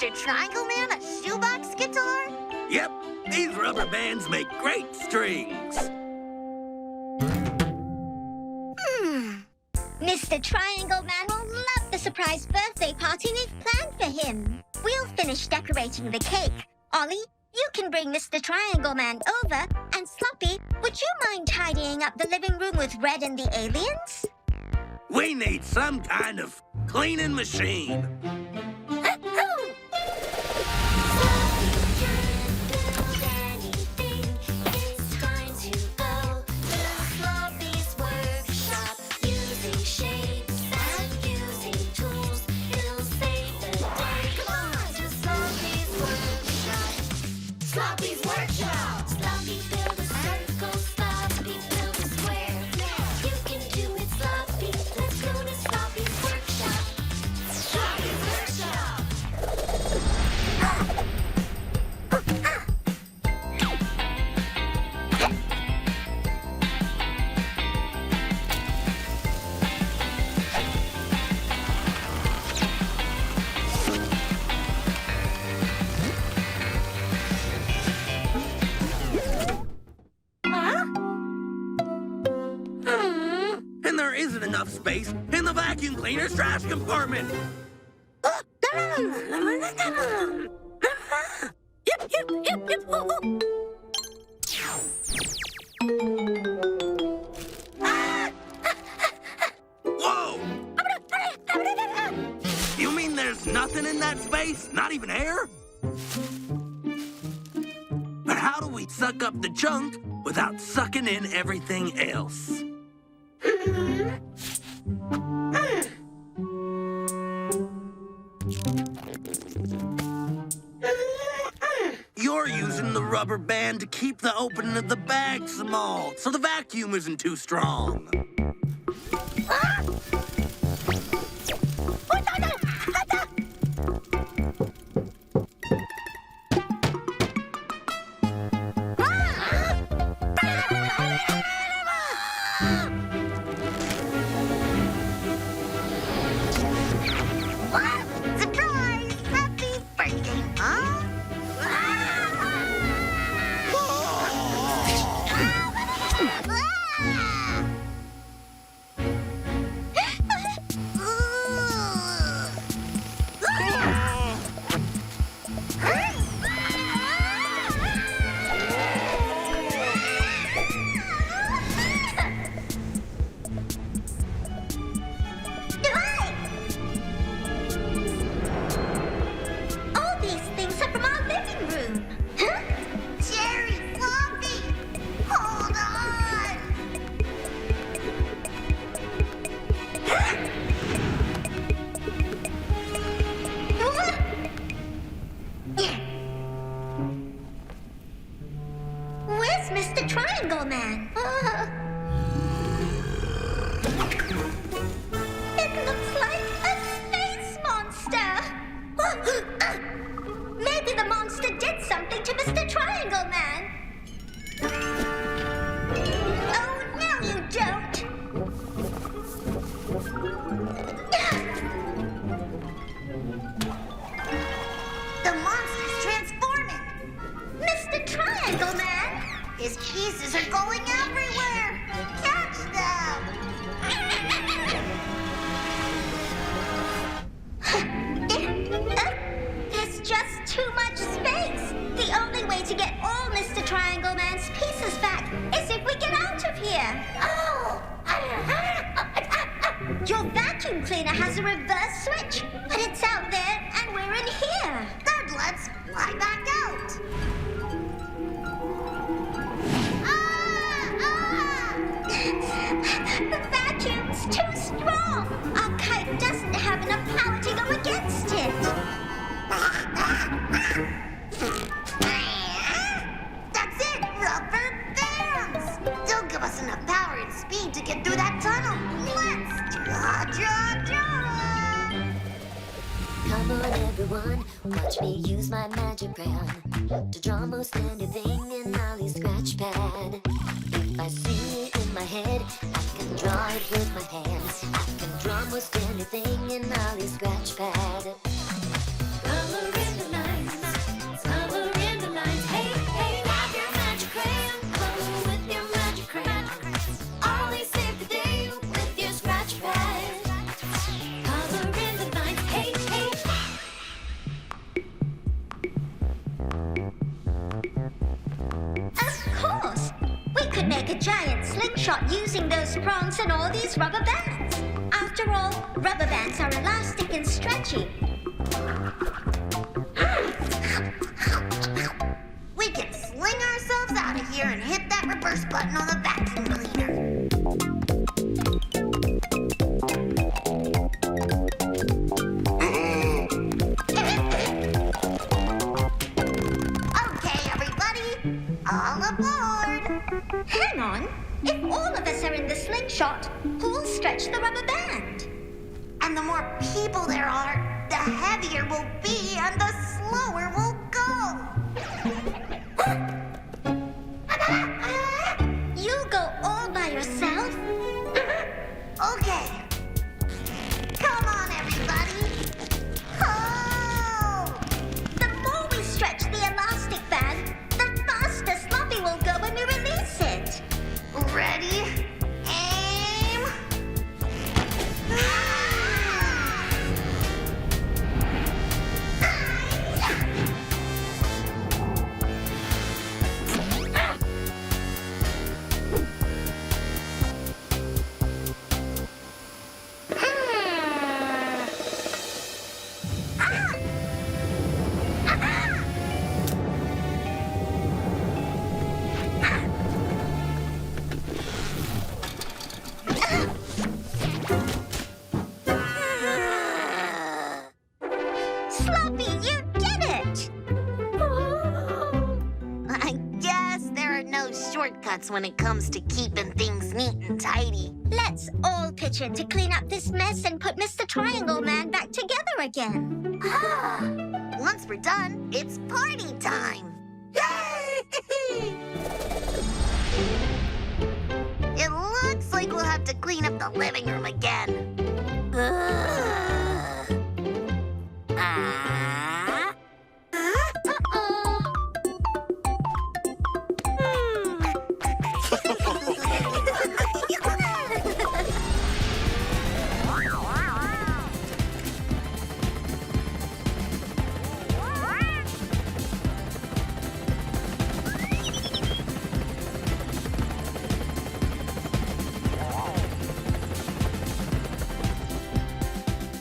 Mr. Triangle Man a shoebox guitar? Yep, these rubber bands make great strings. Mr. Triangle Man will love the surprise birthday party we've planned for him. We'll finish decorating the cake. Ollie, you can bring Mr. Triangle Man over. And Sloppy, would you mind tidying up the living room with Red and the aliens? We need some kind of cleaning machine. And there isn't enough space in the vacuum cleaner's trash compartment. Whoa! You mean there's nothing in that space? Not even air? But how do we suck up the junk without sucking in everything else? You're using the rubber band to keep the opening of the bag small, so the vacuum isn't too strong. Surprise! Happy birthday, huh? All these things are from our living room. Huh? Jerry, Floppy, hold on. Where's Mr. Triangle Man? It looks like a space monster. Maybe the monster did something to Mr. Triangle Man. Oh, no, you don't. The monster's transforming. Mr. Triangle Man? His pieces are going everywhere. Catch them. There's just too much space. The only way to get all Mr. Triangle Man's pieces back is if we get out of here. Oh! Your vacuum cleaner has a reverse switch, but it's out there and we're in here. Then let's fly back out. The vacuum's too strong. Our kite doesn't have enough power to go against it. That's it, rubber bands. They'll give us enough power and speed to get through that tunnel. Let's draw. Come on, everyone, watch me use my magic crayon to draw most anything in Ollie's scratch pad. If I see it in my head, I can draw it with my hands. I can draw most anything in Ollie's scratch pad. Color in giant slingshot using those prongs and all these rubber bands. After all, rubber bands are elastic and stretchy. We can sling ourselves out of here and hit that reverse button on the vacuum cleaner. Okay, everybody, all aboard. Hang on. If all of us are in the slingshot, who'll stretch the rubber band? And the more people there are, the heavier we'll be and the slower we'll go. You go all by yourself? Okay. Come on, everybody. Oh! The more we stretch the elastic band, the faster Sloppy will go when we release it. Ready? Aim! Sloppy, you did it! I guess there are no shortcuts when it comes to keeping things neat and tidy. Let's all pitch in to clean up this mess and put Mr. Triangle Man back together again. Once we're done, it's party time. Yay! It looks like we'll have to clean up the living room again.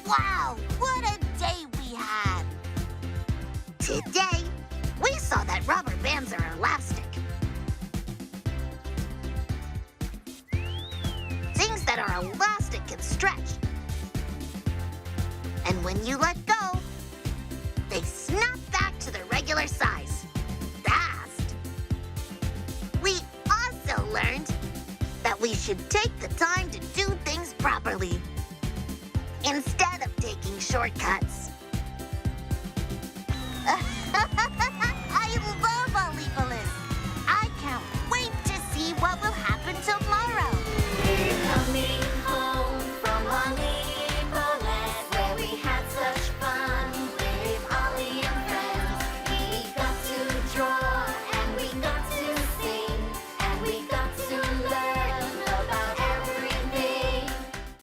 Wow, what a day we had! Today, we saw that rubber bands are elastic. Things that are elastic can stretch. And when you let go, they snap back to their regular size. Fast! We also learned that we should take the time to do things properly, instead of taking shortcuts.